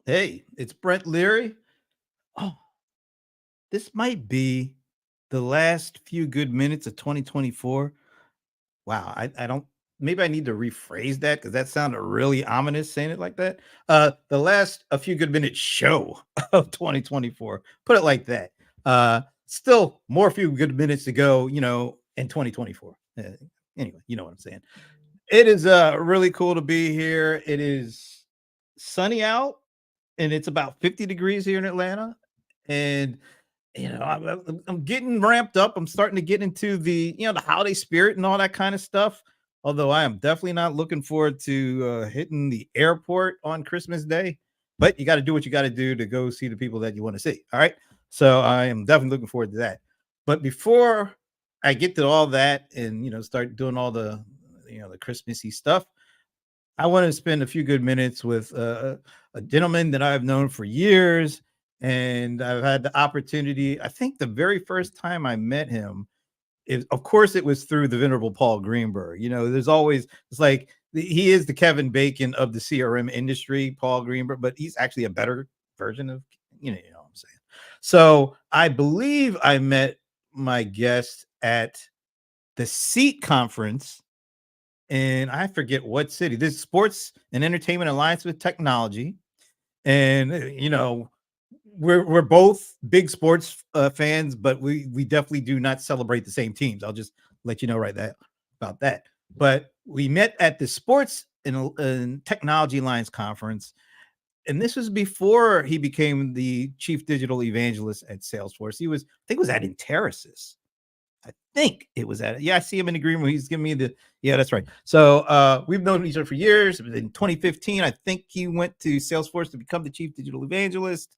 Hey, it's Brent Leary. Oh, this might be the last few good minutes of 2024. Wow, I don't maybe I need to rephrase that because that sounded really ominous saying it like that. The last a few good minutes show of 2024. Put it like that. Still more few good minutes to go, in 2024. Anyway, you know what I'm saying. It is really cool to be here. It is sunny out and it's about 50 degrees here in Atlanta. And I'm getting ramped up. I'm starting to get into the holiday spirit and all that kind of stuff. Although I am definitely not looking forward to hitting the airport on Christmas Day. But you got to do what you got to do to go see the people that you want to see. All right. So I am definitely looking forward to that. But before I get to all that and start doing all the Christmassy stuff, I want to spend a few good minutes with a gentleman that I've known for years. And I've had the opportunity, I think the very first time I met him, of course, it was through the venerable Paul Greenberg. There's always, it's like he is the Kevin Bacon of the CRM industry, Paul Greenberg, but he's actually a better version of, you know what I'm saying. So I believe I met my guest at the SEAT conference and I forget what city. This Sports and Entertainment Alliance with Technology, and we're both big sports fans, but we definitely do not celebrate the same teams. I'll just let you know right that about that. But we met at the Sports and Technology Alliance conference, and this was before he became the chief digital evangelist at Salesforce. I think, it was at Interisys. I think it was at I see him in the green room. He's giving me that's right. So we've known each other for years. In 2015, I think he went to Salesforce to become the chief digital evangelist.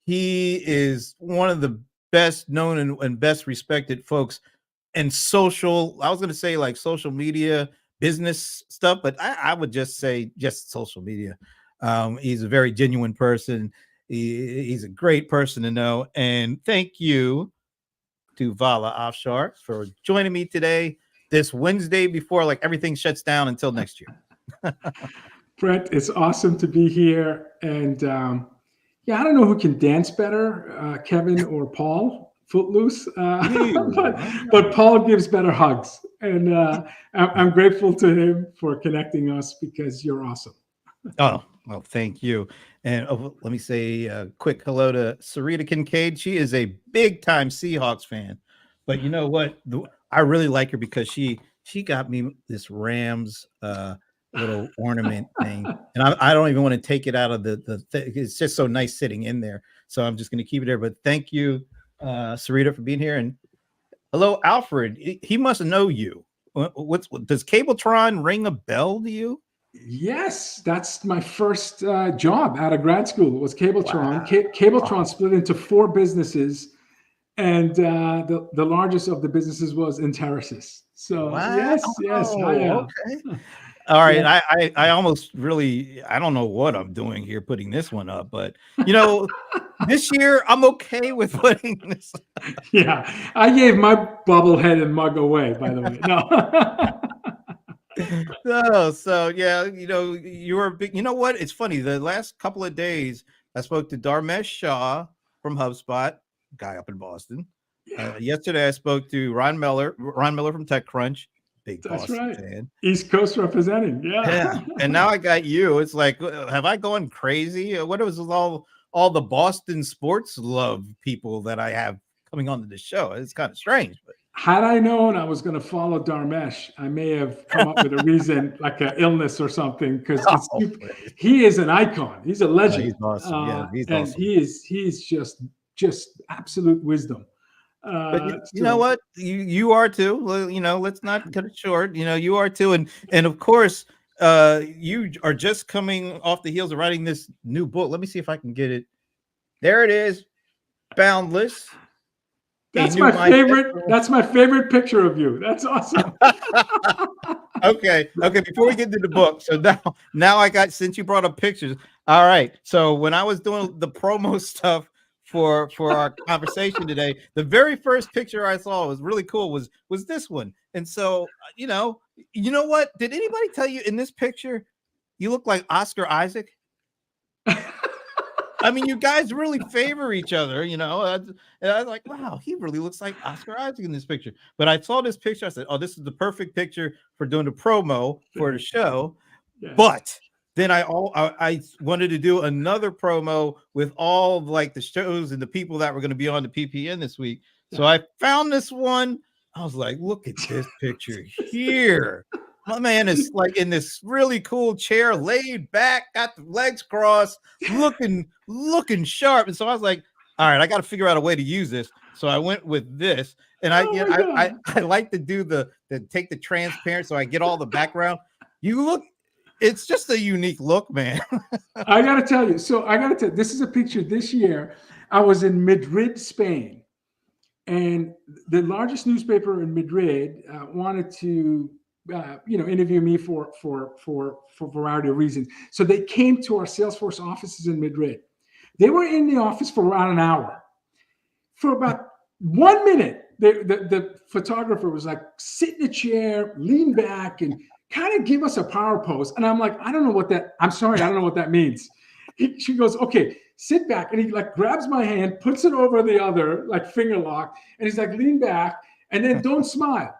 He is one of the best known and best respected folks in social. I was going to say like social media, business stuff, but I would just say just social media. He's a very genuine person. He's a great person to know. And thank you to Vala Afshar for joining me today, this Wednesday before like everything shuts down until next year. Brent, it's awesome to be here. And yeah, I don't know who can dance better, Kevin or Paul, Footloose, Ew, but Paul gives better hugs. And I'm grateful to him for connecting us because you're awesome. oh, well, thank you. And let me say a quick hello to Sarita Kincaid. She is a big time Seahawks fan. But you know what? I really like her because she got me this Rams little ornament thing. And I don't even want to take it out of it's just so nice sitting in there. So I'm just going to keep it there. But thank you, Sarita, for being here. And hello, Alfred. He must know you. Does Cabletron ring a bell to you? Yes, that's my first job out of grad school. Was Cabletron. Wow. Cabletron split into four businesses, and the largest of the businesses was Interisys. So Wow. yes, I am. Okay. All right. Yeah, I almost really I don't know what I'm doing here putting this one up, but you know, this year I'm okay with putting this. yeah. I gave my bobblehead and mug away. By the way, no. So yeah, you're a big you know what? It's funny. The last couple of days I spoke to Dharmesh Shah from HubSpot, guy up in Boston. Yeah, Yesterday I spoke to Ron Miller from TechCrunch, big that's Boston right. fan. East Coast representing. Yeah. Yeah, and now I got you. It's like, have I gone crazy? What was all the Boston sports love people that I have coming onto the show? It's kind of strange, but Had I known I was going to follow Dharmesh, I may have come up with a reason like an illness or something because it's oh, please. he is an icon. He's a Oh, he's legend, awesome. Yeah, he's and awesome. he's just absolute wisdom. But you know So what? You are too. Well, let's not cut it short. You are too, and of course, you are just coming off the heels of writing this new book. Let me see if I can get it. There it is, Boundless, a that's new my mindset. favorite. That's my favorite picture of you. That's awesome. Okay. Before we get into the book, so now I got since you brought up pictures. All right. So when I was doing the promo stuff for our conversation today, the very first picture I saw was really cool. Was this one? And so you know what? Did anybody tell you in this picture you look like Oscar Isaac? I mean, you guys really favor each other, you know. And I was like, wow, he really looks like Oscar Isaac in this picture. But I saw this picture. I said, oh, this is the perfect picture for doing the promo for the show. Yeah. But then I wanted to do another promo with all of, like, the shows and the people that were going to be on the PPN this week. So I found this one. I was like, look at this picture here. My man is like in this really cool chair, laid back, got the legs crossed, looking sharp. And so I was like, all right, I got to figure out a way to use this. So I went with this, and I like to do the take the transparent, so I get all the background. It's just a unique look, man. I got to tell you. So I got to tell you, this is a picture this year. I was in Madrid, Spain, and the largest newspaper in Madrid wanted to, interview me for a variety of reasons. So they came to our Salesforce offices in Madrid. They were in the office for around an hour. For about 1 minute, the photographer was like, sit in a chair, lean back, and kind of give us a power pose. And I'm like, I don't know what that means. She goes, okay, sit back. And he like grabs my hand, puts it over the other, like finger lock. And he's like, lean back, and then don't smile.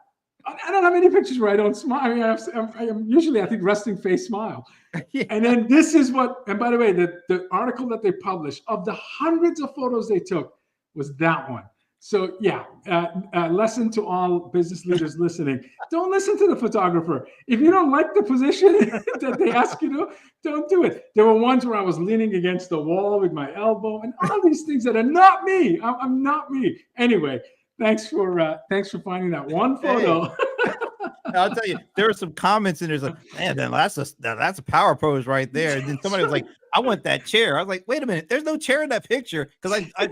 I don't have any pictures where I don't smile. I mean, I am usually, I think, resting face smile. Yeah. And then this is what, and by the way, the article that they published, of the hundreds of photos they took, was that one. So yeah, lesson to all business leaders listening: don't listen to the photographer. If you don't like the position that they ask you to, don't do it. There were ones where I was leaning against the wall with my elbow, and all these things that are not me. I'm not me. Anyway, thanks for finding that one photo. Hey. I'll tell you, there were some comments and there's like, man, then that's a power pose right there. And then somebody was like, I want that chair. I was like, wait a minute, there's no chair in that picture, because I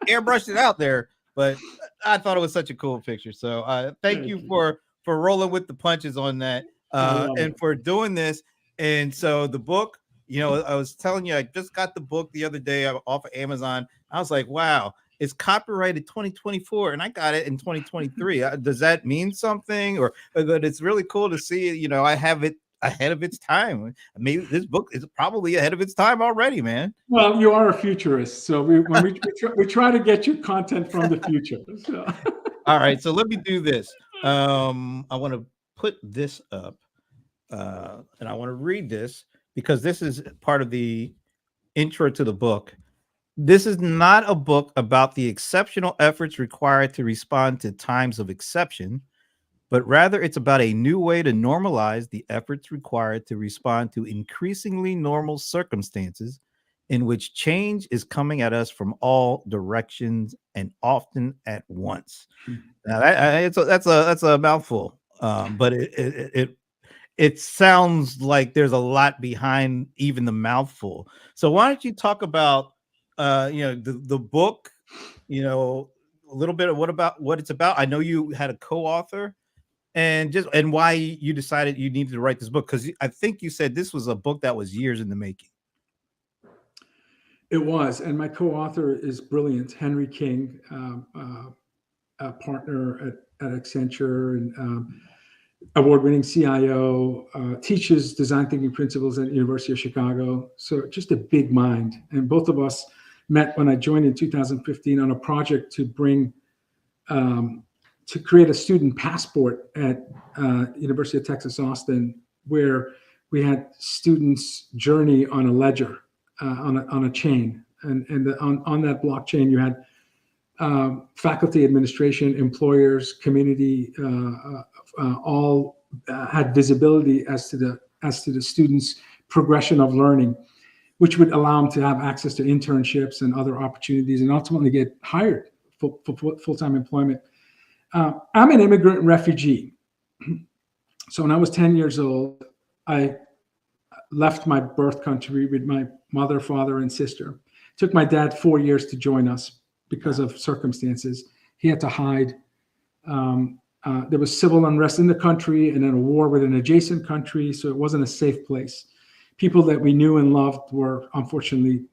airbrushed it out there. But I thought it was such a cool picture. So thank you for rolling with the punches on that, and for doing this. And so the book, I was telling you, I just got the book the other day off of Amazon. I was like, wow, it's copyrighted 2024, and I got it in 2023. Does that mean something? But it's really cool to see, I have it ahead of its time. Maybe this book is probably ahead of its time already, man. Well, you are a futurist, so we try to get you content from the future. So. All right, so let me do this. I want to put this up, and I want to read this because this is part of the intro to the book. This is not a book about the exceptional efforts required to respond to times of exception, but rather it's about a new way to normalize the efforts required to respond to increasingly normal circumstances in which change is coming at us from all directions and often at once. Now that's a mouthful, but it sounds like there's a lot behind even the mouthful. So why don't you talk about the book, a little bit of what it's about. I know you had a co-author, and why you decided you needed to write this book, because I think you said this was a book that was years in the making. It was, and my co-author is brilliant, Henry King, a partner at Accenture and award-winning CIO, teaches design thinking principles at the University of Chicago. So just a big mind. And both of us met when I joined in 2015 on a project to create a student passport at University of Texas, Austin, where we had students journey on a ledger, on a chain. And on that blockchain, you had faculty, administration, employers, community, all had visibility as to the students' progression of learning, which would allow them to have access to internships and other opportunities, and ultimately get hired for full-time employment. I'm an immigrant refugee. So when I was 10 years old, I left my birth country with my mother, father, and sister. It took my dad 4 years to join us because of circumstances. He had to hide. There was civil unrest in the country and then a war with an adjacent country, so it wasn't a safe place. People that we knew and loved were unfortunately,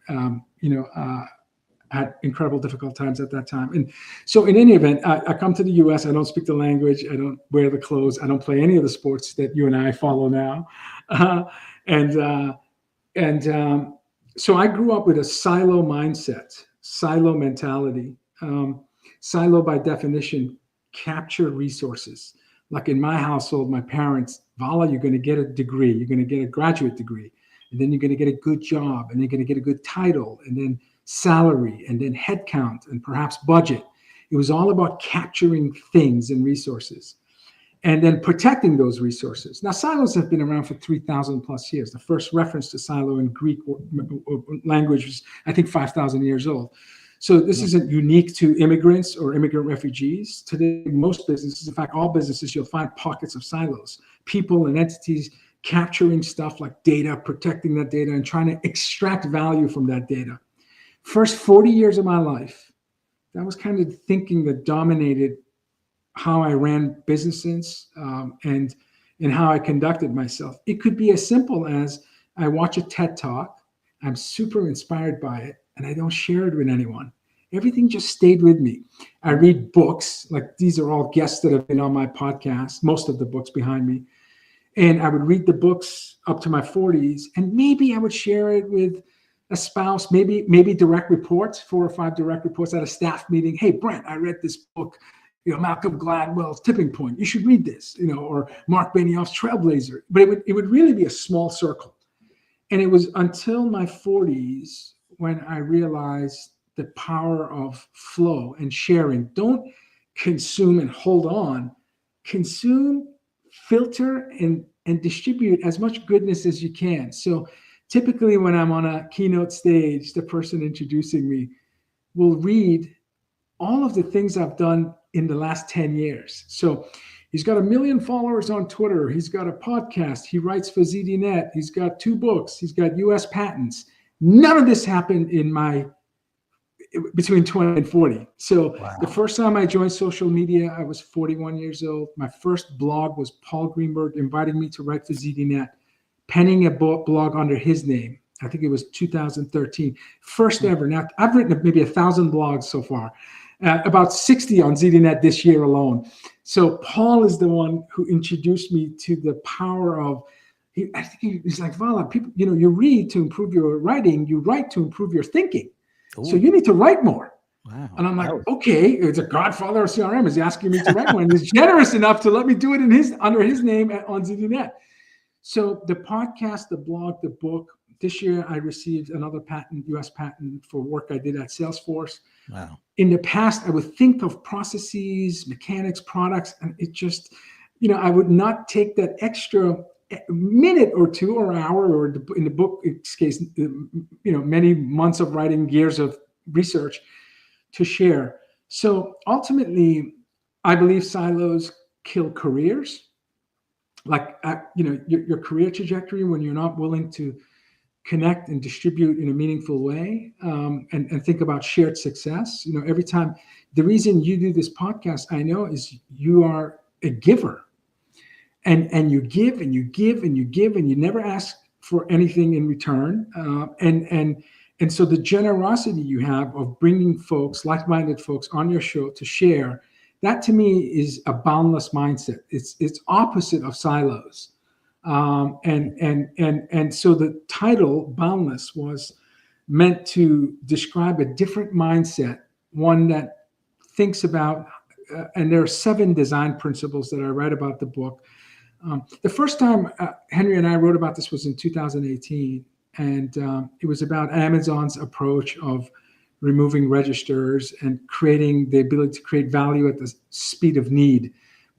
had incredible difficult times at that time. And so in any event, I come to the US, I don't speak the language, I don't wear the clothes, I don't play any of the sports that you and I follow now. So I grew up with a silo mindset, silo mentality. Silo, by definition, capture resources. Like in my household, my parents, Vala, you're going to get a degree, you're going to get a graduate degree, and then you're going to get a good job, and you're going to get a good title, and then salary, and then headcount, and perhaps budget. It was all about capturing things and resources and then protecting those resources. Now, silos have been around for 3,000 plus years. The first reference to silo in Greek language was, I think, 5,000 years old. So this isn't unique to immigrants or immigrant refugees. Today, most businesses, in fact, all businesses, you'll find pockets of silos, people and entities capturing stuff like data, protecting that data, and trying to extract value from that data. First 40 years of my life, that was kind of the thinking that dominated how I ran businesses and how I conducted myself. It could be as simple as I watch a TED Talk, I'm super inspired by it, and I don't share it with anyone. Everything just stayed with me. I read books, like these are all guests that have been on my podcast, most of the books behind me. And I would read the books up to my 40s, and maybe I would share it with a spouse, maybe direct reports, 4 or 5 direct reports at a staff meeting. Hey, Brent, I read this book, Malcolm Gladwell's Tipping Point. You should read this, or Mark Benioff's Trailblazer. But it would really be a small circle. And it was until my 40s when I realized the power of flow and sharing. Don't consume and hold on. Consume, filter, and distribute as much goodness as you can. So typically when I'm on a keynote stage, the person introducing me will read all of the things I've done in the last 10 years. So he's got 1 million followers on Twitter. He's got a podcast. He writes for ZDNet. He's got 2 books. He's got US patents. None of this happened between 20 and 40. So wow. The first time I joined social media, I was 41 years old. My first blog was Paul Greenberg inviting me to write for ZDNet, penning a blog under his name. I think it was 2013. First ever. Now, I've written maybe 1,000 blogs so far, about 60 on ZDNet this year alone. So Paul is the one who introduced me to the power of, I think he's like, Vala, people, you read to improve your writing, you write to improve your thinking. Ooh. So you need to write more. Wow. And I'm like, okay, it's a godfather of CRM is asking me to write more. And he's generous enough to let me do it under his name on ZDNet. So the podcast, the blog, the book, this year I received another patent, US patent for work I did at Salesforce. Wow. In the past, I would think of processes, mechanics, products, and it just, I would not take that extra minute or 2 or hour, or in the book's case, many months of writing, years of research to share. So ultimately, I believe silos kill careers. Like, your career trajectory when you're not willing to connect and distribute in a meaningful way, and think about shared success. Every time, the reason you do this podcast, I know, is you are a giver. And you give and you give and you give and you never ask for anything in return. And so the generosity you have of bringing folks, like-minded folks, on your show to share, that to me is a boundless mindset. It's opposite of silos. And so the title Boundless was meant to describe a different mindset, one that thinks about, and there are 7 design principles that I write about the book. The first time Henry and I wrote about this was in 2018, and it was about Amazon's approach of removing registers and creating the ability to create value at the speed of need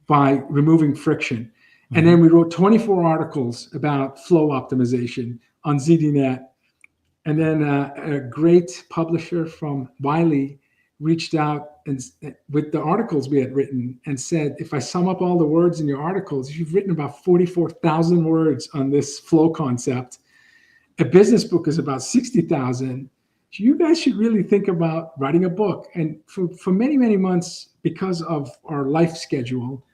by removing friction. Mm-hmm. And then we wrote 24 articles about flow optimization on ZDNet. And then a great publisher from Wiley reached out and with the articles we had written and said, if I sum up all the words in your articles, you've written about 44,000 words on this flow concept. A business book is about 60,000. You guys should really think about writing a book. And for many, many months, because of our life schedule,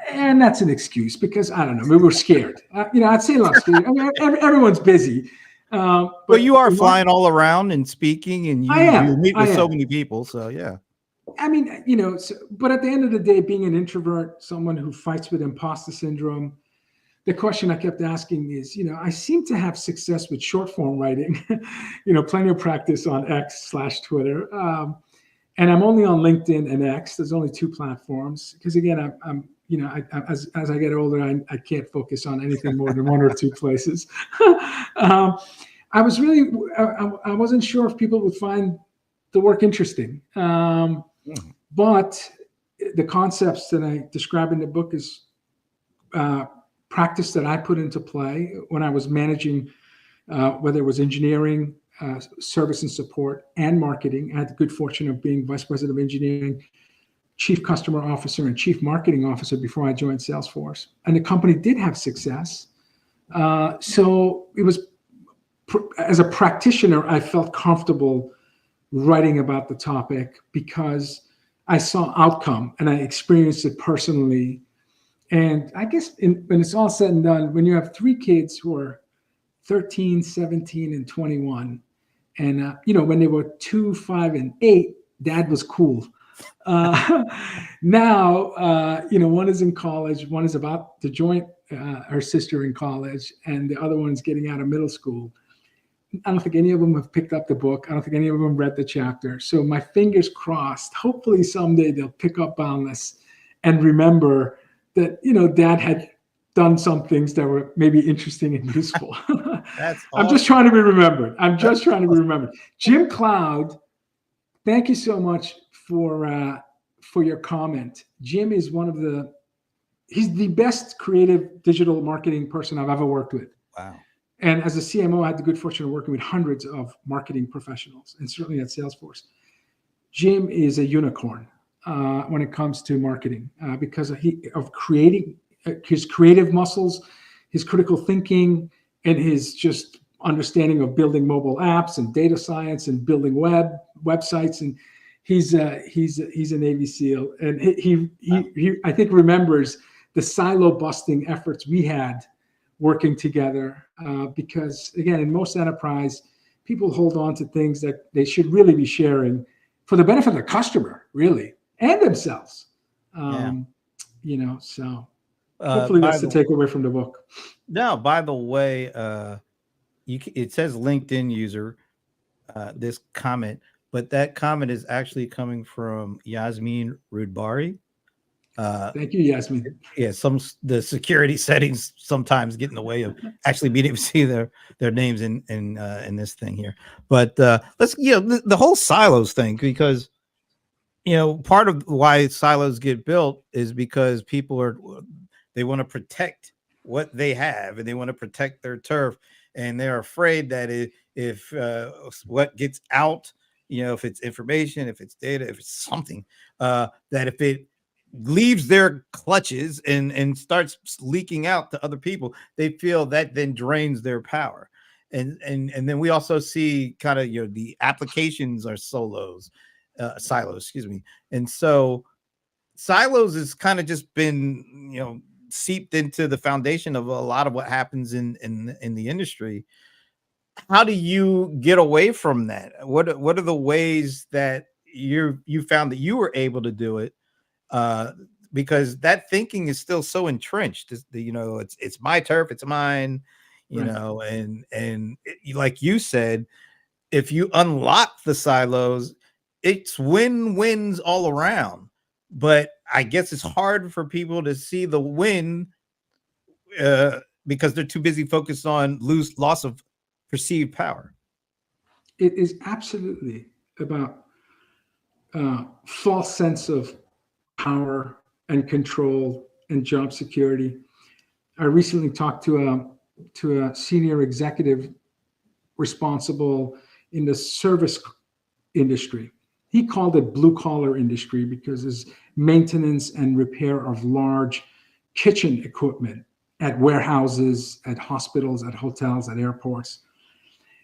and that's an excuse because, I don't know, we were scared. I'd say less. I mean, everyone's busy. But you are flying all around and speaking, and you meet with so many people. So, yeah. I mean, but at the end of the day, being an introvert, someone who fights with imposter syndrome, the question I kept asking is, I seem to have success with short form writing, plenty of practice on X/Twitter. And I'm only on LinkedIn and X. There's only two platforms because, again, I'm as I get older, I can't focus on anything more than one or two places. I wasn't sure if people would find the work interesting, but the concepts that I describe in the book is practice that I put into play when I was managing, whether it was engineering, service and support, and marketing. I had the good fortune of being vice president of engineering, chief customer officer, and chief marketing officer before I joined Salesforce. And the company did have success. So it was, as a practitioner, I felt comfortable writing about the topic because I saw outcome and I experienced it personally. And I guess when it's all said and done, when you have three kids who are 13, 17, and 21, and when they were 2, 5, and 8, Dad was cool. Now, one is in college, one is about to join her sister in college, and the other one's getting out of middle school. I don't think any of them have picked up the book. I don't think any of them read the chapter. So my fingers crossed. Hopefully someday they'll pick up Boundless and remember that, Dad had done some things that were maybe interesting and useful. That's I'm just trying to be remembered. Jim Cloud, thank you so much for your comment. Jim is he's the best creative digital marketing person I've ever worked with. Wow. And as a CMO, I had the good fortune of working with hundreds of marketing professionals, and certainly at Salesforce. Jim is a unicorn when it comes to marketing because of creating his creative muscles, his critical thinking, and his just understanding of building mobile apps and data science and building websites. And he's a Navy SEAL, and he I think remembers the silo busting efforts we had working together because, again, in most enterprise, people hold on to things that they should really be sharing for the benefit of the customer, really, and themselves. So hopefully that's the takeaway from the book. Now, by the way, it says LinkedIn user, this comment, but that comment is actually coming from Yasmin Rudbari. Thank you, Yasmin. Yeah, the security settings sometimes get in the way of actually being able to see their names in this thing here. But let's the whole silos thing, because part of why silos get built is because they want to protect what they have and they want to protect their turf, and they're afraid that if what gets out, if it's information, if it's data, if it's something, that if it leaves their clutches and starts leaking out to other people, they feel that then drains their power. And then we also see kind of the applications are silos, excuse me. And so silos has kind of just been seeped into the foundation of a lot of what happens in the industry. How do you get away from that? What are the ways that you found that you were able to do it? Because that thinking is still so entrenched. It's my turf, it's mine, and like you said, if you unlock the silos, it's wins all around. But I guess it's hard for people to see the win because they're too busy focused on loss of perceived power. It is absolutely about false sense of power and control and job security. I recently talked to a senior executive responsible in the service industry. He called it blue collar industry because it's maintenance and repair of large kitchen equipment at warehouses, at hospitals, at hotels, at airports.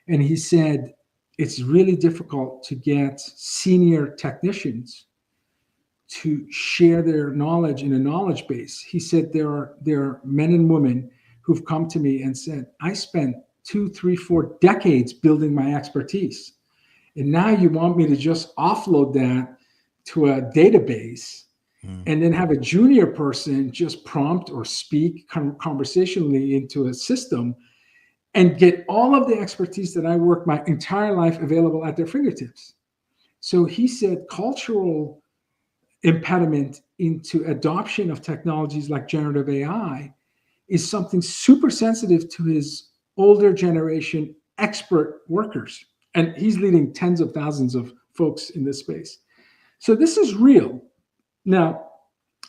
And he said it's really difficult to get senior technicians to share their knowledge in a knowledge base. He said there are men and women who've come to me and said, I spent 2, 3, 4 decades building my expertise. And now you want me to just offload that to a database Mm. and then have a junior person just prompt or speak conversationally into a system and get all of the expertise that I worked my entire life available at their fingertips. So he said cultural impediment into adoption of technologies like generative AI is something super sensitive to his older generation expert workers. And he's leading tens of thousands of folks in this space. So this is real. Now,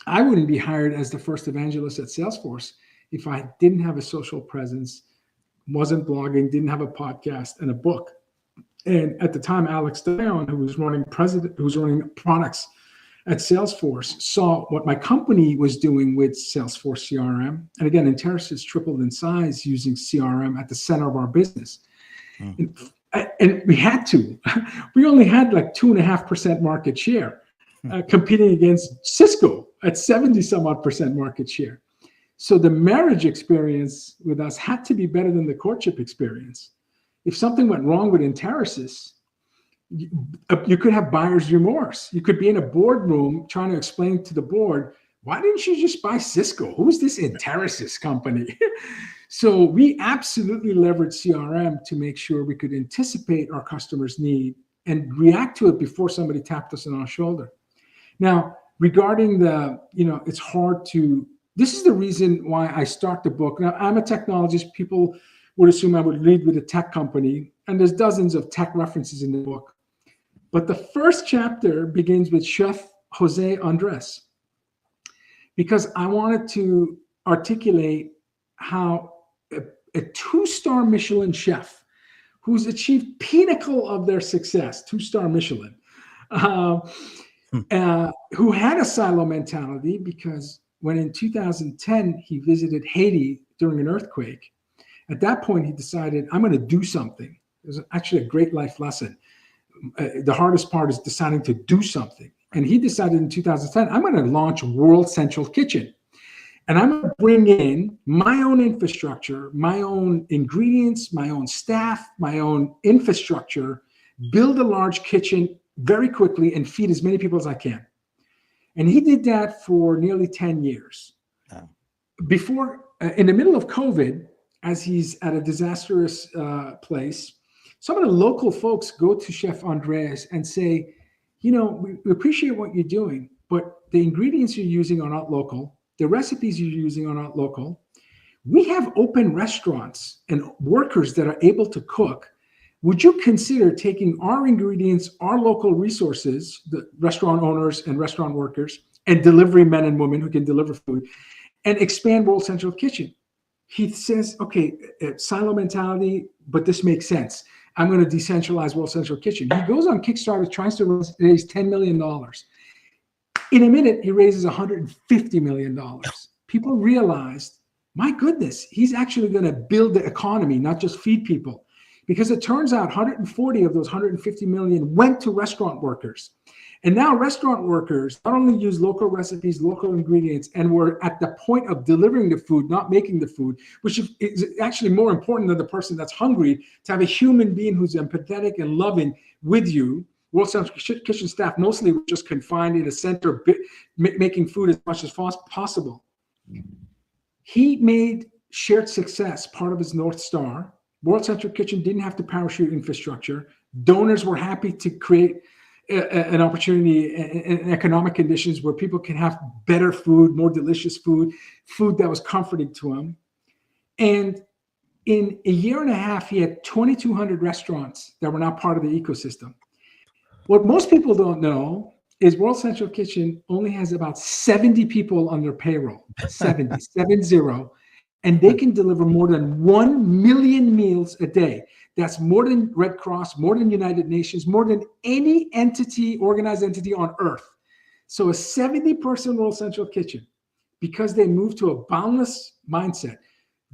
I wouldn't be hired as the first evangelist at Salesforce if I didn't have a social presence, wasn't blogging, didn't have a podcast and a book. And at the time, Alex Dion, who was running products at Salesforce, saw what my company was doing with Salesforce CRM. And again, Enteris has tripled in size using CRM at the center of our business. Mm. And we had to. We only had like 2.5% market share, competing against Cisco at 70 some odd percent market share. So the marriage experience with us had to be better than the courtship experience. If something went wrong with Enteris, you could have buyer's remorse. You could be in a boardroom trying to explain to the board, why didn't you just buy Cisco? Who's this Enteris company? So we absolutely leveraged CRM to make sure we could anticipate our customers' need and react to it before somebody tapped us on our shoulder. Now, regarding it's hard to, this is the reason why I start the book. Now, I'm a technologist. People would assume I would lead with a tech company, and there's dozens of tech references in the book. But the first chapter begins with Chef Jose Andres, because I wanted to articulate how a 2-star Michelin chef who's achieved pinnacle of their success, 2-star Michelin, who had a silo mentality, because when in 2010 he visited Haiti during an earthquake, at that point he decided, I'm going to do something. It was actually a great life lesson. The hardest part is deciding to do something. And he decided in 2010, I'm going to launch World Central Kitchen. And I'm going to bring in my own infrastructure, my own ingredients, my own staff, my own infrastructure, build a large kitchen very quickly and feed as many people as I can. And he did that for nearly 10 years. Wow. Before, in the middle of COVID, as he's at a disastrous place, some of the local folks go to Chef Andres and say, we appreciate what you're doing, but the ingredients you're using are not local. The recipes you're using are not local. We have open restaurants and workers that are able to cook. Would you consider taking our ingredients, our local resources, the restaurant owners and restaurant workers, and delivery men and women who can deliver food, and expand World Central Kitchen? He says, okay, silo mentality, but this makes sense. I'm going to decentralize World Central Kitchen. He goes on Kickstarter, tries to raise $10 million. In a minute, he raises $150 million. People realized, my goodness, he's actually going to build the economy, not just feed people. Because it turns out 140 of those 150 million went to restaurant workers. And now restaurant workers not only use local recipes, local ingredients, and we're at the point of delivering the food, not making the food, which is actually more important than the person that's hungry, to have a human being who's empathetic and loving with you. World Central Kitchen staff mostly were just confined in a center, making food as much as possible. He made shared success part of his North Star. World Central Kitchen didn't have to parachute infrastructure. Donors were happy to create an opportunity and economic conditions where people can have better food, more delicious food, food that was comforting to them. And in a year and a half, he had 2,200 restaurants that were now part of the ecosystem. What most people don't know is World Central Kitchen only has about 70 people on their payroll, 70, and they can deliver more than 1 million meals a day. That's more than Red Cross, more than United Nations, more than any organized entity on earth. So a 70-person World Central Kitchen, because they moved to a boundless mindset,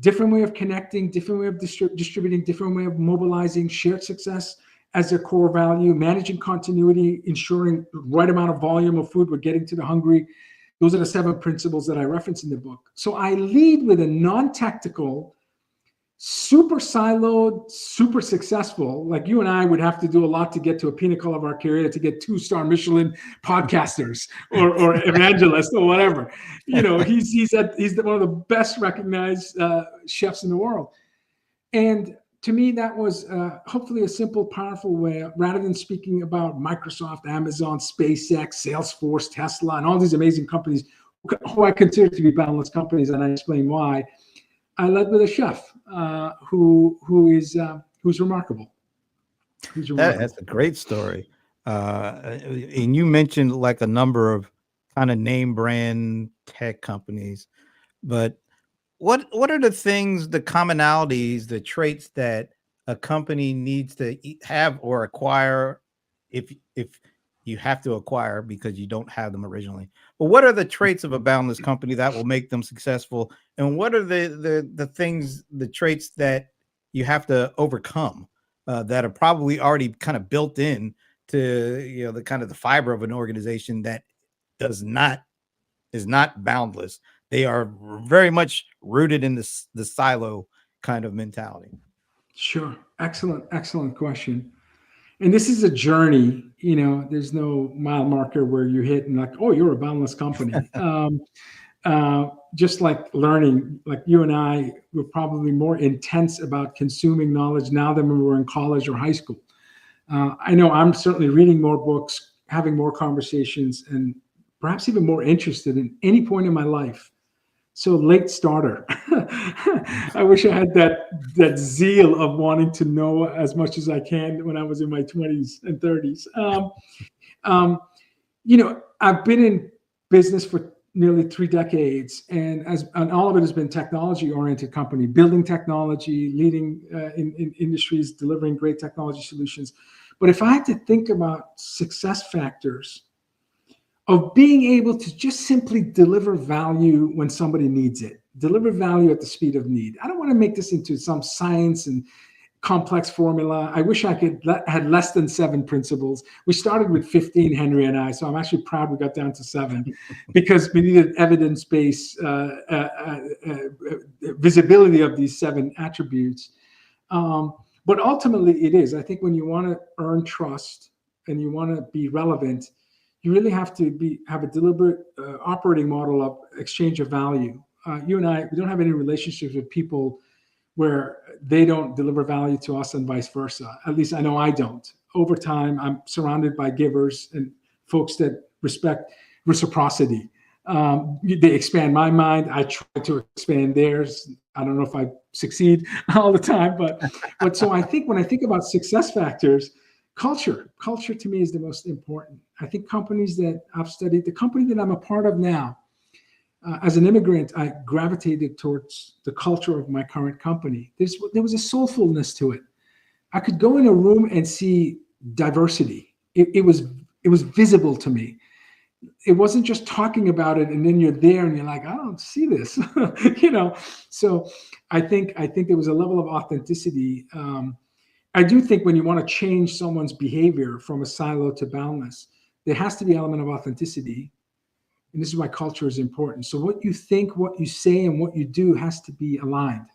different way of connecting, different way of distributing, different way of mobilizing, shared success as their core value, managing continuity, ensuring the right amount of volume of food we're getting to the hungry. Those are the 7 principles that I reference in the book. So I lead with a non-tactical super siloed, super successful. Like you and I would have to do a lot to get to a pinnacle of our career, to get 2-star Michelin podcasters or evangelists or whatever. He's one of the best recognized chefs in the world. And to me, that was hopefully a simple, powerful way, rather than speaking about Microsoft, Amazon, SpaceX, Salesforce, Tesla, and all these amazing companies who I consider to be boundless companies, and I explain why. I led with a chef who's remarkable. That's a great story. And you mentioned like a number of kind of name brand tech companies, but what are the things, the commonalities, the traits that a company needs to have or acquire if you have to acquire because you don't have them originally? But what are the traits of a boundless company that will make them successful? And what are the things, the traits that you have to overcome that are probably already kind of built in to the kind of the fiber of an organization that is not boundless? They are very much rooted in the silo kind of mentality. Sure. Excellent question. And this is a journey. There's no mile marker where you hit and like, oh, you're a boundless company. Just like learning, like you and I were probably more intense about consuming knowledge now than when we were in college or high school. I know I'm certainly reading more books, having more conversations, and perhaps even more interested in any point in my life. So late starter. I wish I had that zeal of wanting to know as much as I can when I was in my 20s and 30s. I've been in business for nearly 3 decades, and all of it has been technology-oriented company, building technology, leading in industries, delivering great technology solutions. But if I had to think about success factors of being able to just simply deliver value when somebody needs it, deliver value at the speed of need. I don't want to make this into some science and complex formula. I wish I had less than 7 principles. We started with 15, Henry and I, so I'm actually proud we got down to 7 because we needed evidence-based visibility of these 7 attributes. But ultimately it is. I think when you want to earn trust and you want to be relevant, you really have to have a deliberate operating model of exchange of value. You and I, we don't have any relationships with people where they don't deliver value to us and vice versa. At least I know I don't. Over time, I'm surrounded by givers and folks that respect reciprocity. They expand my mind. I try to expand theirs. I don't know if I succeed all the time, but so I think when I think about success factors, culture to me is the most important. I think companies that I've studied, the company that I'm a part of now, as an immigrant, I gravitated towards the culture of my current company. There was a soulfulness to it. I could go in a room and see diversity. It was visible to me. It wasn't just talking about it and then you're there and you're like, I don't see this, So I think there was a level of authenticity. I do think when you want to change someone's behavior from a silo to boundless, there has to be an element of authenticity. And this is why culture is important. So what you think, what you say, and what you do has to be aligned.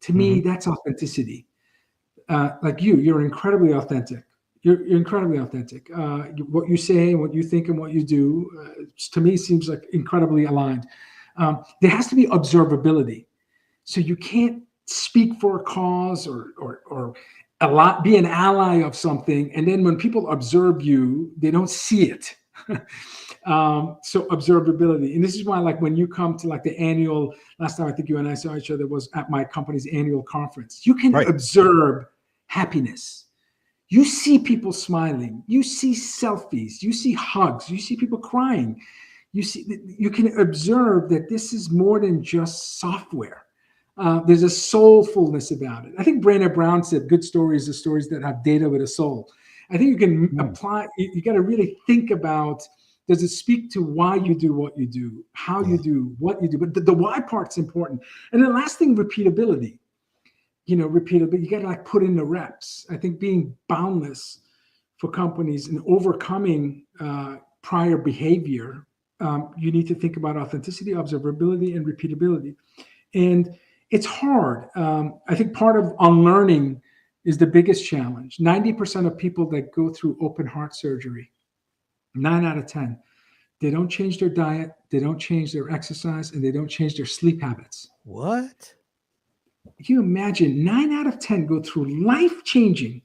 To me, that's authenticity. Like you're incredibly authentic. You're incredibly authentic. What you say, and what you think, and what you do, to me, seems like incredibly aligned. There has to be observability. So you can't speak for a cause or be an ally of something, and then when people observe you, they don't see it. So observability, and this is why, like when you come to like the annual, last time I think you and I saw each other was at my company's annual conference. You can observe happiness. You see people smiling. You see selfies. You see hugs. You see people crying. You can observe that this is more than just software. There's a soulfulness about it. I think Brené Brown said, good stories are stories that have data with a soul. I think you can apply, you got to really think about, does it speak to why you do what you do, how you do what you do? But the why part's important. And the last thing, repeatability. Repeatability, you got to like put in the reps. I think being boundless for companies and overcoming prior behavior, you need to think about authenticity, observability, and repeatability. And It's hard. I think part of unlearning is the biggest challenge. 90% of people that go through open heart surgery, 9 out of 10, they don't change their diet, they don't change their exercise, and they don't change their sleep habits. What? Can you imagine 9 out of 10 go through life changing?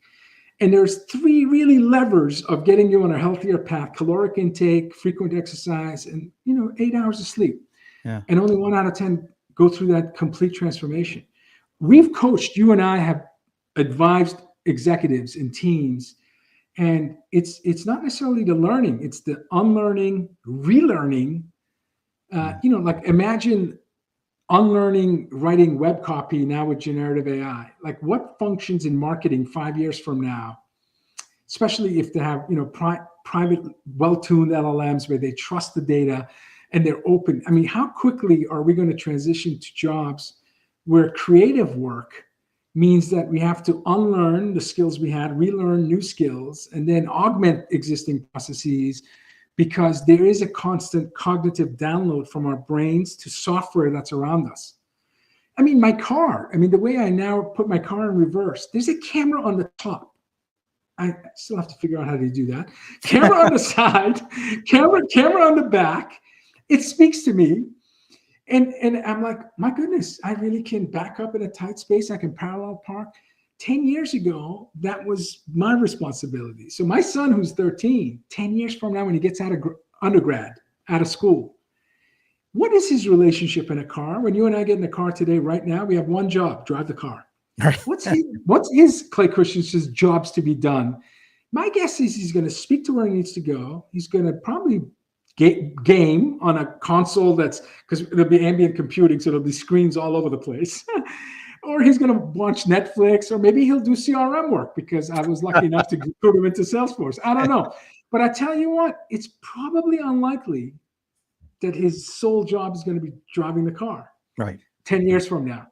And there's three really levers of getting you on a healthier path: caloric intake, frequent exercise, and 8 hours of sleep. Yeah. And only 1 out of 10 go through that complete transformation. We've coached, you and I have advised executives and teams, and it's not necessarily the learning, it's the unlearning, relearning. Like imagine unlearning writing web copy now with generative AI. Like what functions in marketing 5 years from now, especially if they have private, well-tuned LLMs where they trust the data and they're open. I mean, how quickly are we going to transition to jobs where creative work means that we have to unlearn the skills we had, relearn new skills, and then augment existing processes, because there is a constant cognitive download from our brains to software that's around us. I mean, my car, the way I now put my car in reverse, there's a camera on the top. I still have to figure out how to do that. Camera on the side, camera on the back. It speaks to me. And I'm like, my goodness, I really can back up in a tight space. I can parallel park. 10 years ago, that was my responsibility. So my son, who's 13, 10 years from now, when he gets out of undergrad, out of school, what is his relationship in a car? When you and I get in the car today, right now, we have one job: drive the car. What's his Clay Christensen's jobs to be done? My guess is he's going to speak to where he needs to go. He's going to probably game on a console because there'll be ambient computing, so there'll be screens all over the place. Or he's going to watch Netflix, or maybe he'll do CRM work because I was lucky enough to put him into Salesforce. I don't know. But I tell you what, it's probably unlikely that his sole job is going to be driving the car 10 years from now.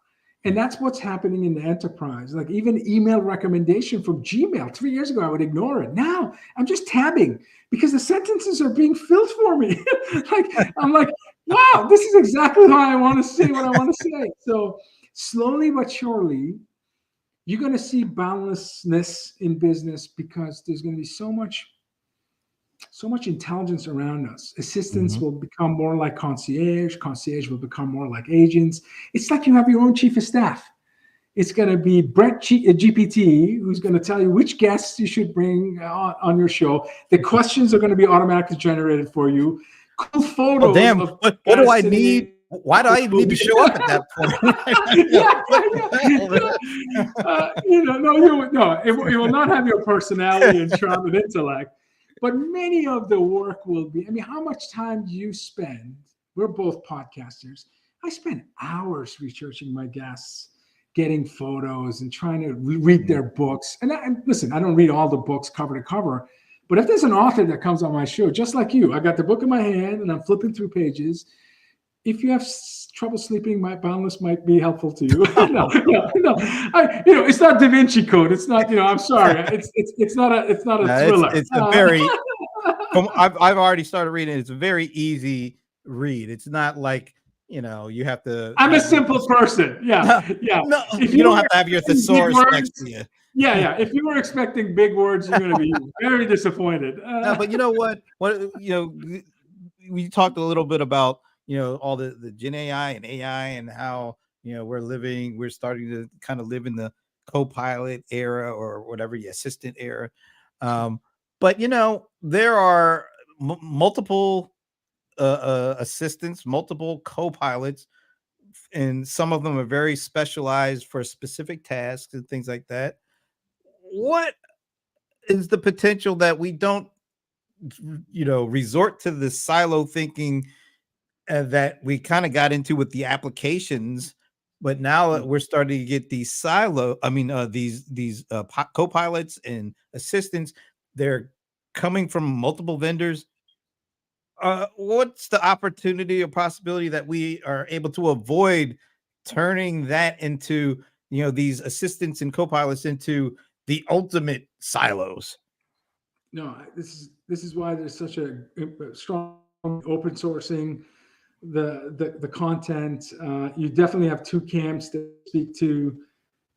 And that's what's happening in the enterprise. Like even email recommendation from Gmail 3 years ago, I would ignore it. Now I'm just tabbing because the sentences are being filled for me. I'm like, wow, this is exactly how I want to say what I want to say. So slowly but surely, you're going to see boundlessness in business because there's going to be so much intelligence around us. Assistants will become more like concierge. Concierge will become more like agents. It's like you have your own chief of staff. It's going to be Brett GPT, who's going to tell you which guests you should bring on your show. The questions are going to be automatically generated for you. Cool photos. Oh, damn. What do I need? Why do I even need to show up at that point? It will not have your personality and charm and intellect. But many of the work will be, how much time do you spend? We're both podcasters. I spend hours researching my guests, getting photos and trying to read their books. And listen, I don't read all the books cover to cover, but if there's an author that comes on my show, just like you, I got the book in my hand and I'm flipping through pages. If you have trouble sleeping, my Boundless might be helpful to you. No. It's not Da Vinci Code. It's not. I'm sorry. It's not a thriller. It's a very. I've already started reading. It's a very easy read. It's not like you have to. I'm a simple person. Yeah. No, you don't have to have your thesaurus next to you. Yeah. If you were expecting big words, you're going to be very disappointed. No, but you know what? We talked a little bit about. All the Gen AI and how, we're starting to kind of live in the co-pilot era or whatever, the assistant era. But, there are multiple assistants, multiple co-pilots, and some of them are very specialized for specific tasks and things like that. What is the potential that we don't, resort to this silo thinking that we kind of got into with the applications, but now we're starting to get these these co-pilots and assistants. They're coming from multiple vendors. What's the opportunity or possibility that we are able to avoid turning that into, these assistants and co-pilots into the ultimate silos? No, this is why there's such a strong open sourcing, the content. You definitely have two camps that speak to,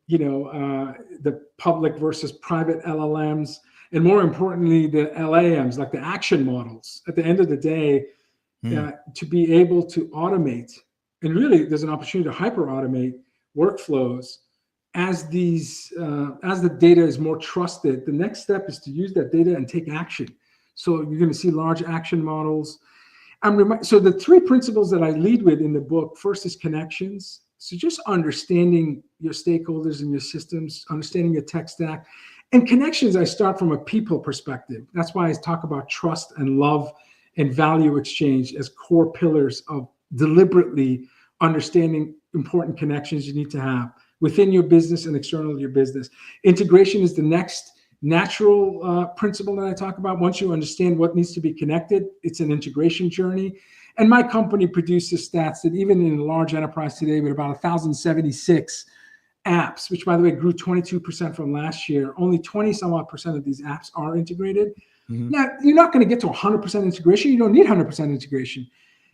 the public versus private LLMs, and more importantly, the LAMs, like the action models. At the end of the day, to be able to automate, and really there's an opportunity to hyper automate workflows as the data is more trusted. The next step is to use that data and take action. So you're going to see large action models. So the three principles that I lead with in the book, first is connections. So just understanding your stakeholders and your systems, understanding your tech stack. And connections, I start from a people perspective. That's why I talk about trust and love and value exchange as core pillars of deliberately understanding important connections you need to have within your business and external to your business. Integration is the next natural principle that I talk about. Once you understand what needs to be connected, it's an integration journey. And my company produces stats that even in a large enterprise today with about 1,076 apps, which by the way grew 22% from last year, only 20 some odd percent of these apps are integrated. Now, you're not going to get to 100% integration. You don't need 100% integration.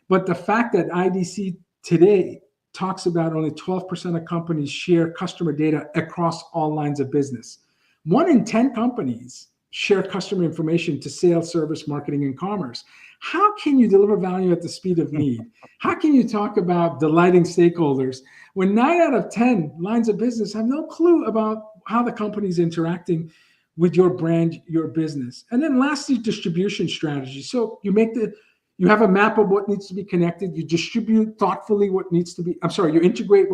But the fact that IDC today talks about only 12% of companies share customer data across all lines of business. 1 in 10 companies share customer information to sales, service, marketing, and commerce. How can you deliver value at the speed of need? How can you talk about delighting stakeholders when 9 out of 10 lines of business have no clue about how the company is interacting with your brand, your business? And then lastly, distribution strategy. So you have a map of what needs to be connected. You distribute thoughtfully what needs to be, you integrate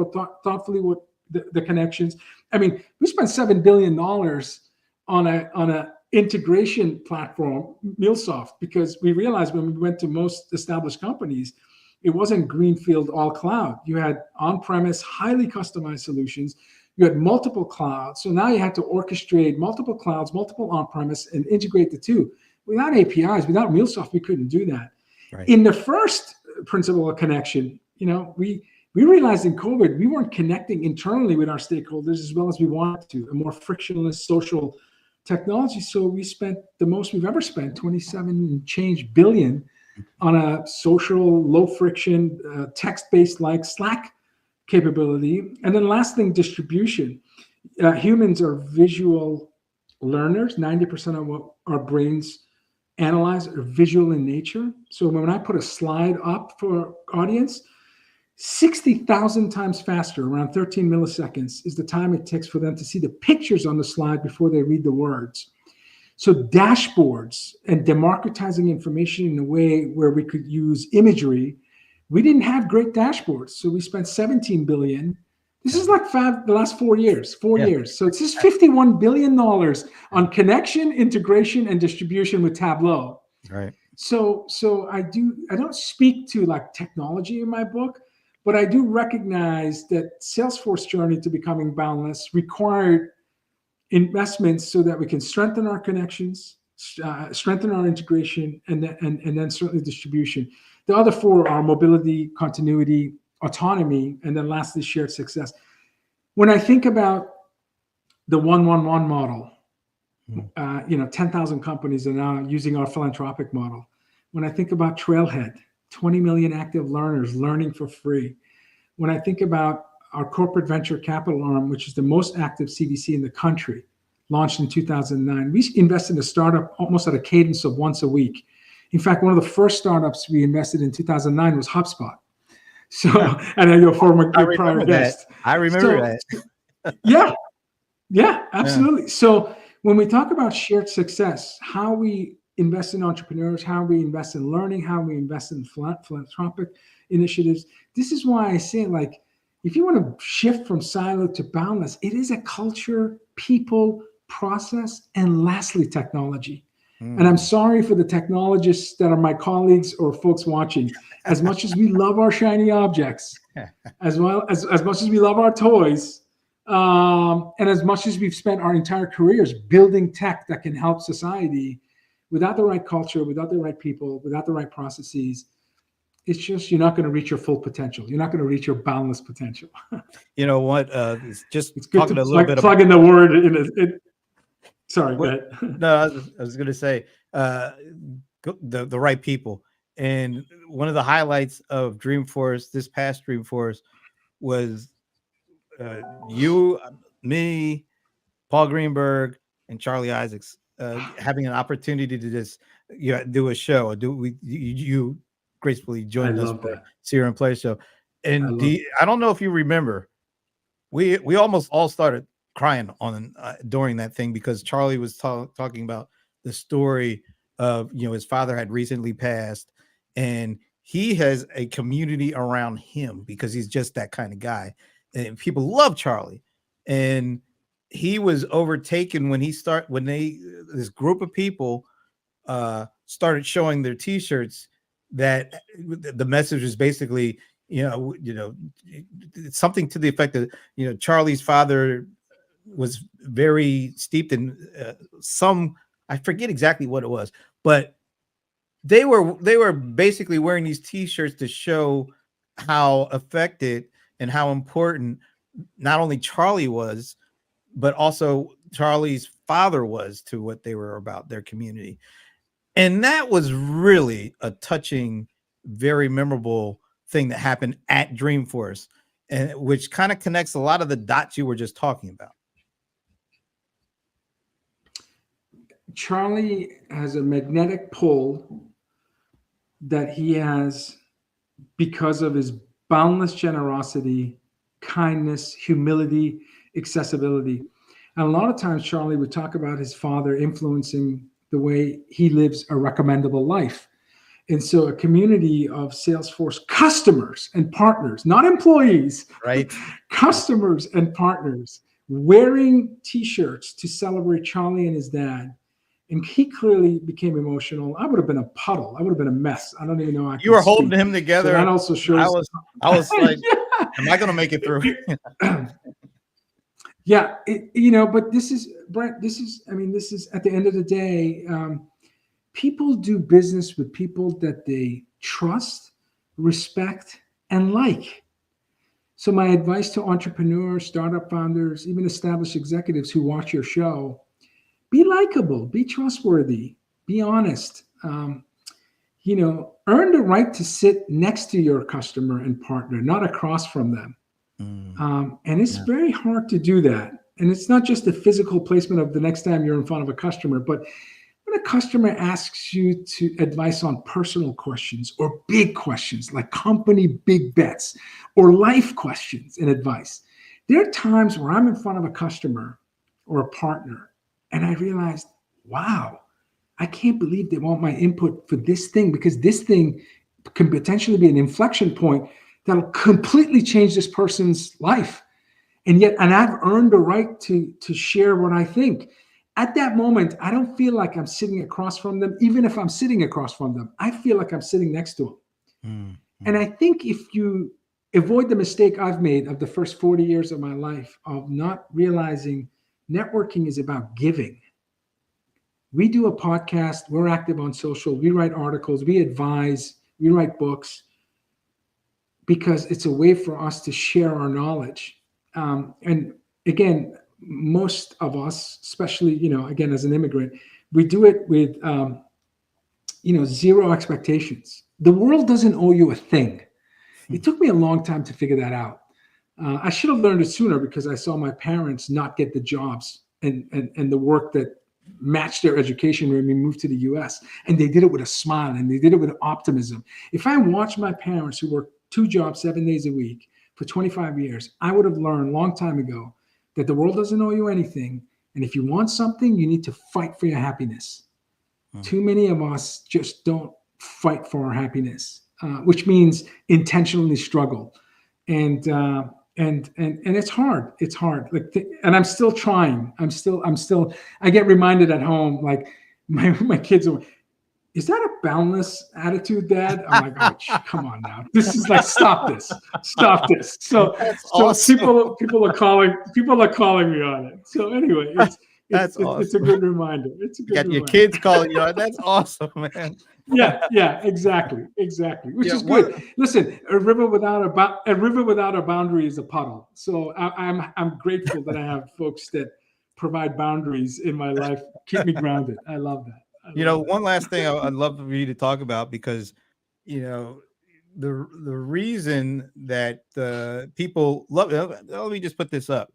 thoughtfully what the connections. I mean, we spent $7 billion on a integration platform, MuleSoft, because we realized when we went to most established companies, it wasn't greenfield all cloud. You had on-premise, highly customized solutions. You had multiple clouds. So now you had to orchestrate multiple clouds, multiple on-premise, and integrate the two. Without APIs, without MuleSoft, we couldn't do that. Right. In the first principle of connection, we realized in COVID, we weren't connecting internally with our stakeholders as well as we wanted to, a more frictionless social technology. So we spent the most we've ever spent, 27 and change billion, on a social, low friction, text-based like Slack capability. And then last thing, distribution. Humans are visual learners. 90% of what our brains analyze are visual in nature. So when I put a slide up for audience, 60,000 times faster, around 13 milliseconds, is the time it takes for them to see the pictures on the slide before they read the words. So dashboards and democratizing information in a way where we could use imagery. We didn't have great dashboards, so we spent $17 billion. This is like the last 4 years. So it's just $51 billion on connection, integration, and distribution with Tableau. Right. So I don't speak to like technology in my book, but I do recognize that Salesforce journey to becoming Boundless required investments so that we can strengthen our connections, strengthen our integration, and then certainly distribution. The other 4 are mobility, continuity, autonomy, and then lastly, shared success. When I think about the 1-1-1 model, 10,000 companies are now using our philanthropic model. When I think about Trailhead, 20 million active learners learning for free. When I think about our corporate venture capital arm, which is the most active CVC in the country, launched in 2009, we invested in a startup almost at a cadence of once a week. In fact, one of the first startups we invested in 2009 was HubSpot. So, and I know former prior guest. I remember that. Yeah, absolutely. Yeah. So when we talk about shared success, how we invest in entrepreneurs, how we invest in learning, how we invest in philanthropic initiatives, this is why I say, like, if you want to shift from silo to boundless, it is a culture, people, process, and lastly, technology. And I'm sorry for the technologists that are my colleagues or folks watching. As much as we love our shiny objects, as much as we love our toys, and as much as we've spent our entire careers building tech that can help society, without the right culture, without the right people, without the right processes, it's just, you're not going to reach your full potential. You're not going to reach your boundless potential. You know what? It's good to plug in the word in it. Sorry, go ahead. No, I was going to say the right people. And one of the highlights of Dreamforce, this past Dreamforce, was you, me, Paul Greenberg, and Charlie Isaacs having an opportunity to just do a show. You gracefully I joined us love for that. Sierra and Play show. I And love I don't know if you remember, we almost all started crying on during that thing because Charlie was talking about the story of his father had recently passed, and he has a community around him because he's just that kind of guy, and people love Charlie. And he was overtaken when this group of people started showing their T-shirts that the message was basically, something to the effect that Charlie's father was very steeped in some, I forget exactly what it was, but they were basically wearing these T-shirts to show how affected and how important not only Charlie was, but also Charlie's father was to what they were about, their community. And that was really a touching, very memorable thing that happened at Dreamforce, and which kind of connects a lot of the dots you were just talking about. Charlie has a magnetic pull that he has because of his boundless generosity, kindness, humility, accessibility. And a lot of times, Charlie would talk about his father influencing the way he lives a recommendable life. And so a community of Salesforce customers and partners, not employees, right? Customers and partners wearing T-shirts to celebrate Charlie and his dad. And he clearly became emotional. I would have been a puddle. I would have been a mess. I don't even know. You were holding him together. So that also shows. I was like, yeah. Am I going to make it through? Yeah, but this is, Brent, this is at the end of the day, people do business with people that they trust, respect, and like. So my advice to entrepreneurs, startup founders, even established executives who watch your show, be likable, be trustworthy, be honest. Earn the right to sit next to your customer and partner, not across from them. And it's very hard to do that. And it's not just the physical placement of the next time you're in front of a customer, but when a customer asks you to advice on personal questions or big questions like company big bets or life questions and advice, there are times where I'm in front of a customer or a partner and I realized, wow, I can't believe they want my input for this thing, because this thing can potentially be an inflection point that'll completely change this person's life. And I've earned the right to share what I think. At that moment, I don't feel like I'm sitting across from them. Even if I'm sitting across from them, I feel like I'm sitting next to them. And I think if you avoid the mistake I've made of the first 40 years of my life of not realizing networking is about giving. We do a podcast, we're active on social, we write articles, we advise, we write books, because it's a way for us to share our knowledge. And again, most of us, especially, again, as an immigrant, we do it with, zero expectations. The world doesn't owe you a thing. It took me a long time to figure that out. I should have learned it sooner, because I saw my parents not get the jobs and the work that matched their education when we moved to the US. And they did it with a smile and they did it with optimism. If I watched my parents who worked 2 jobs 7 days a week for 25 years, I would have learned a long time ago that the world doesn't owe you anything. And if you want something, you need to fight for your happiness. Too many of us just don't fight for our happiness, which means intentionally struggle. And it's hard. It's hard. And I'm still trying. I get reminded at home, like my kids are, is that a boundless attitude, Dad? I'm like, oh, come on now. This is like, stop this. So awesome. people are calling me on it. So anyway, it's awesome. It's a good reminder. Your kids calling you on. That's awesome, man. Yeah, exactly. Which is good. Listen, a river without a boundary is a puddle. So I'm grateful that I have folks that provide boundaries in my life, keep me grounded. I love that. One last thing I'd love for you to talk about, because you know, the reason that people love. Let me just put this up.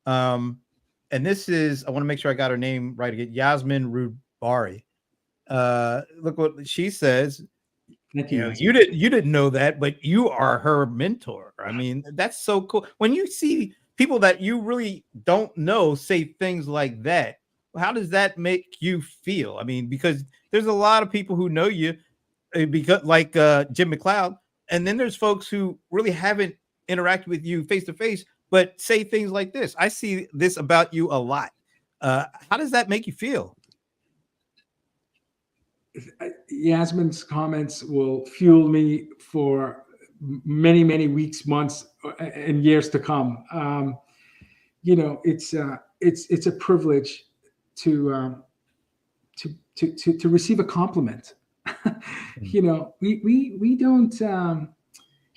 Um, and this is, I want to make sure I got her name right again. Yasmin Rubari. Look what she says. Thank you, You Yasmin. didn't know that, but you are her mentor. I mean, that's so cool. When you see people that you really don't know say things like that, how does that make you feel? I mean, because there's a lot of people who know you, because like Jim McLeod, and then there's folks who really haven't interacted with you face to face, but say things like this. I see this about you a lot. How does that make you feel? Yasmin's comments will fuel me for many, many weeks, months, and years to come. It's a privilege to to receive a compliment. We don't.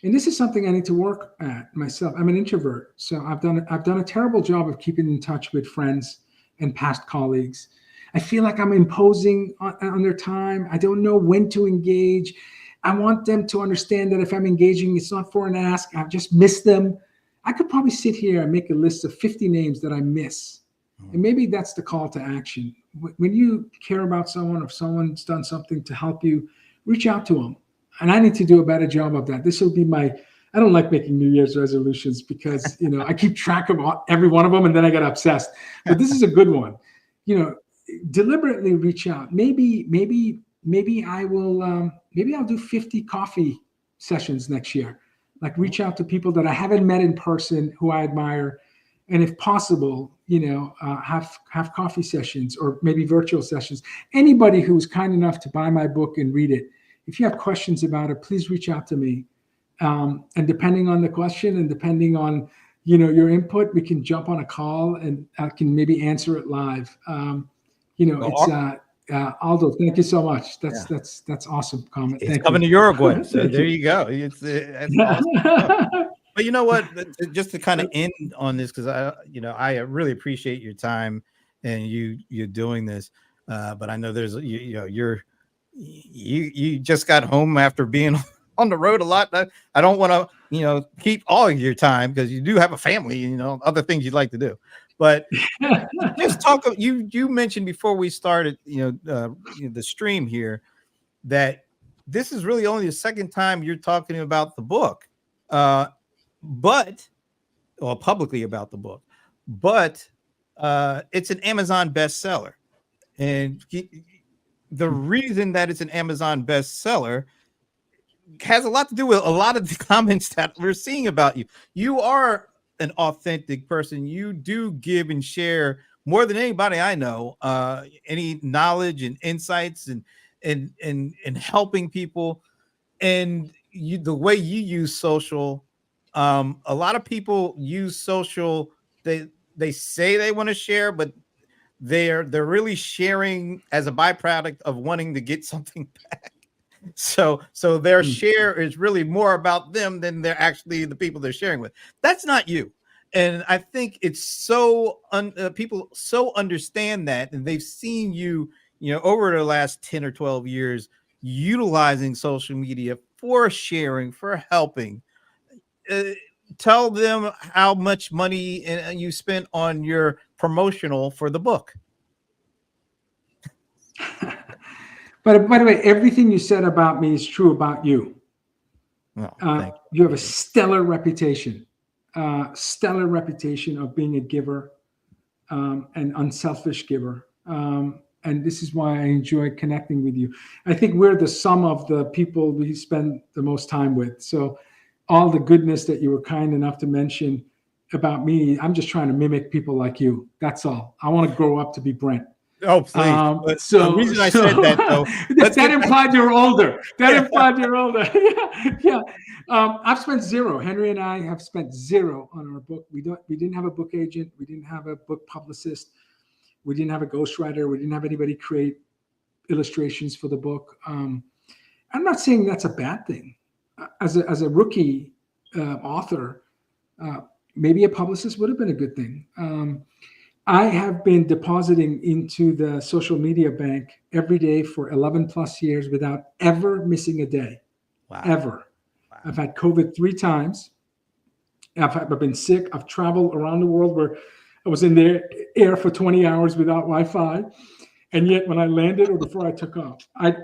And this is something I need to work at myself. I'm an introvert, so I've done a terrible job of keeping in touch with friends and past colleagues. I feel like I'm imposing on their time. I don't know when to engage. I want them to understand that if I'm engaging, it's not for an ask. I've just missed them. I could probably sit here and make a list of 50 names that I miss. And maybe that's the call to action. When you care about someone, if someone's done something to help you, reach out to them. And I need to do a better job of that. This will be I don't like making New Year's resolutions because, I keep track of every one of them and then I get obsessed. But this is a good one. Deliberately reach out. Maybe I will, maybe I'll do 50 coffee sessions next year. Like reach out to people that I haven't met in person who I admire. And if possible, have coffee sessions or maybe virtual sessions. Anybody who's kind enough to buy my book and read it, if you have questions about it, please reach out to me. And depending on the question and depending on, your input, we can jump on a call and I can maybe answer it live. Aldo, thank you so much. That's awesome comment. It's Thank coming you. to Uruguay. So there you go. That's awesome. But you know what? Just to kind of end on this, because I really appreciate your time and you're doing this. But I know there's you just got home after being on the road a lot. I don't want to keep all of your time because you do have a family, other things you'd like to do. But just talk. You mentioned before we started, the stream here, that this is really only the second time you're talking about the book. Publicly about the book, but it's an Amazon bestseller. And the reason that it's an Amazon bestseller has a lot to do with a lot of the comments that we're seeing about you. You are an authentic person. You do give and share more than anybody I know, any knowledge and insights and helping people. And the way you use social, a lot of people use social. They say they want to share, but they're really sharing as a byproduct of wanting to get something back. So their share is really more about them than they're actually the people they're sharing with. That's not you. And I think it's so people so understand that, and they've seen you, over the last 10 or 12 years utilizing social media for sharing, for helping. Tell them how much money you spent on your promotional for the book. But by the way, everything you said about me is true about you. You have a stellar reputation of being a giver, an unselfish giver. And this is why I enjoy connecting with you. I think we're the sum of the people we spend the most time with. So all the goodness that you were kind enough to mention about me, I'm just trying to mimic people like you. That's all. I want to grow up to be Brent. Oh, please. The reason I said that, though, that implied you're older. That implied you're older. Yeah. I've spent zero. Henry and I have spent zero on our book. We didn't have a book agent. We didn't have a book publicist. We didn't have a ghostwriter. We didn't have anybody create illustrations for the book. I'm not saying that's a bad thing. As a rookie author, maybe a publicist would have been a good thing. I have been depositing into the social media bank every day for 11 plus years without ever missing a day. Wow. ever. Wow. I've had COVID 3 times. I've been sick. I've traveled around the world where I was in the air for 20 hours without Wi-Fi. And yet when I landed or before I took off, I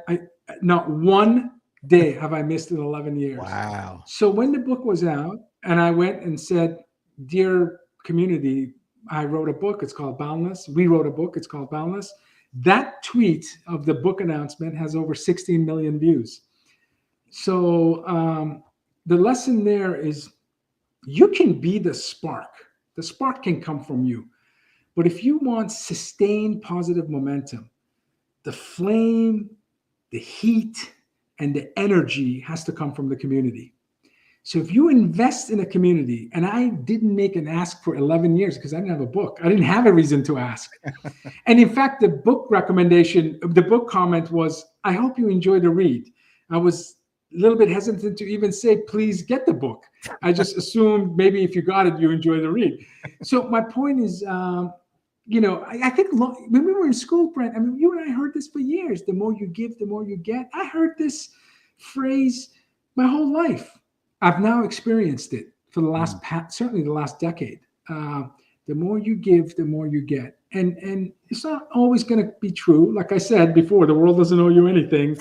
not one day have I missed in 11 years. Wow. So when the book was out and I went and said, dear community, I wrote a book. It's called Boundless. We wrote a book. It's called Boundless. That tweet of the book announcement has over 16 million views. So the lesson there is you can be the spark. The spark can come from you. But if you want sustained positive momentum, the flame, the heat, and the energy has to come from the community. So if you invest in a community, and I didn't make an ask for 11 years because I didn't have a book. I didn't have a reason to ask. And in fact, the book recommendation, the book comment was, I hope you enjoy the read. I was a little bit hesitant to even say, please get the book. I just assumed maybe if you got it, you enjoy the read. So my point is, I think when we were in school, Brent, I mean, you and I heard this for years. The more you give, the more you get. I heard this phrase my whole life. I've now experienced it for the last, certainly the last decade. The more you give, the more you get. And it's not always going to be true. Like I said before, the world doesn't owe you anything.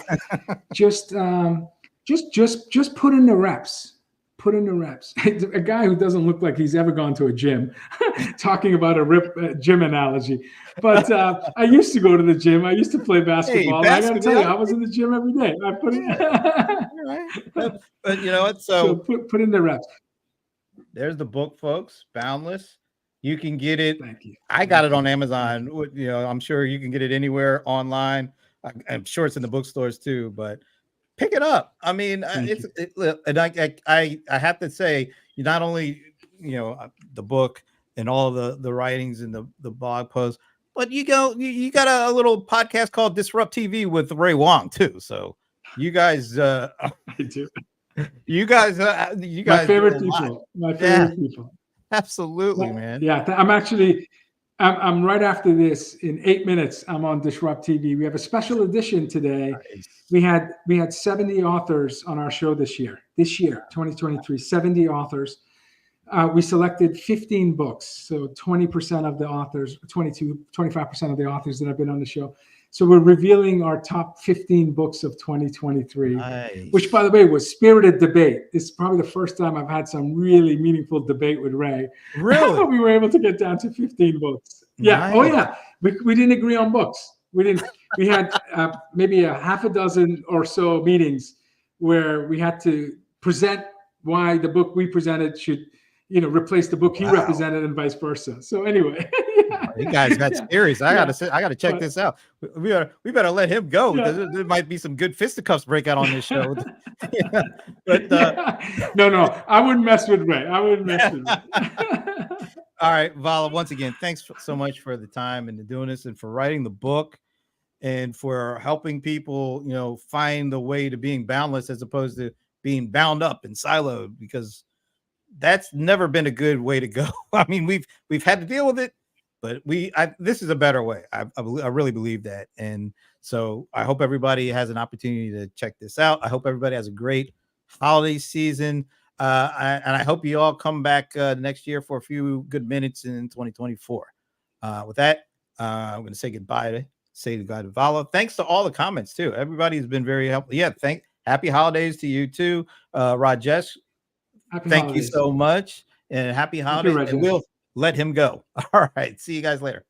Just put in the reps. Put in the reps. A guy who doesn't look like he's ever gone to a gym, talking about a gym analogy. But I used to go to the gym. I used to play basketball. Hey, I got to tell you, I was in the gym every day. I put in. Right. But you know what? So put in the reps. There's the book, folks. Boundless. You can get it. Thank you. I got it on Amazon. You know, I'm sure you can get it anywhere online. I'm sure it's in the bookstores too, but pick it up. I mean, and I have to say, you not only, the book and all the writings and the blog posts, but you got a little podcast called Disrupt TV with Ray Wong too. So you guys, I do. You guys, my favorite people. My favorite people. Absolutely, man. Yeah, I'm right after this. In 8 minutes, I'm on Disrupt TV. We have a special edition today. Nice. We had 70 authors on our show this year, 2023, 70 authors. We selected 15 books. So 20% of the authors, 25% of the authors that have been on the show. So we're revealing our top 15 books of 2023, nice. Which, by the way, was spirited debate. This is probably the first time I've had some really meaningful debate with Ray. Really? We were able to get down to 15 books. Yeah. Nice. Oh, yeah. We didn't agree on books. We had maybe a half a dozen or so meetings where we had to present why the book we presented should, replace the book he represented and vice versa. So anyway. You guys got serious. I gotta check this out. We better let him go because there might be some good fisticuffs break out on this show. But no, I wouldn't mess with Ray. All right, Vala. Once again, thanks so much for the time and doing this, and for writing the book, and for helping people, find the way to being boundless as opposed to being bound up and siloed, because that's never been a good way to go. I mean, we've had to deal with it. But this is a better way. I really believe that. And so I hope everybody has an opportunity to check this out. I hope everybody has a great holiday season. And I hope you all come back next year for a few good minutes in 2024. With that, I'm going to say goodbye to Vala. Thanks to all the comments too. Everybody's been very helpful. Yeah. Happy holidays to you too. Rajesh, thank you so much. And happy holidays. And we'll let him go. All right. See you guys later.